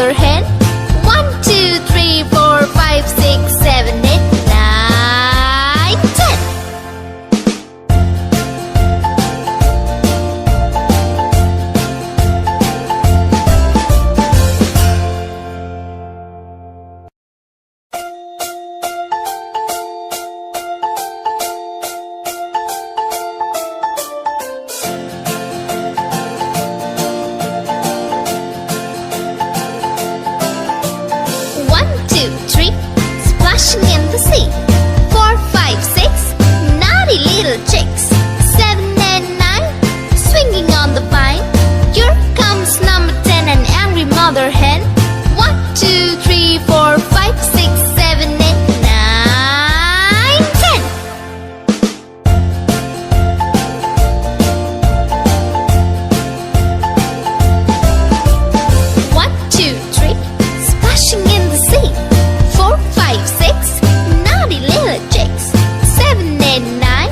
mother hen. 1, 2, 3, 4, 5, 6, 7, 8, 9, 10. Splashing in the sea. 4, 5, 6, naughty little chicks. 7 and 9, swinging on the vine. Here comes number 10, an angry mother hen. 1, 2, 3, 4, 5, 6, 7, 8, 9, 10. 1, 2, 3, splashing in the sea. 4, 5, 6, naughty little chicks. 7 and 9,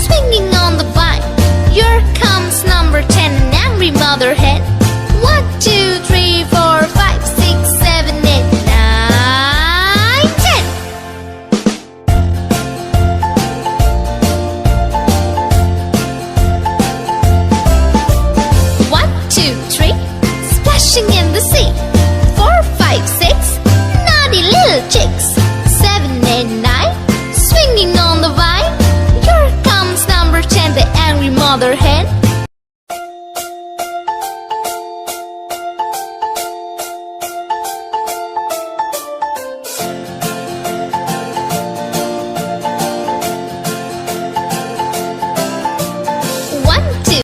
swinging on the vine. Here comes number 10, an angry mother hen. 1, 2, 3, 4, 5, 6, 7, 8, 9, 10. 1, 2, 3, splashing in the sea. 4, 5, 6, naughty little chicks. 7 and 9, swinging on the vine. Here comes number 10, the angry mother hen.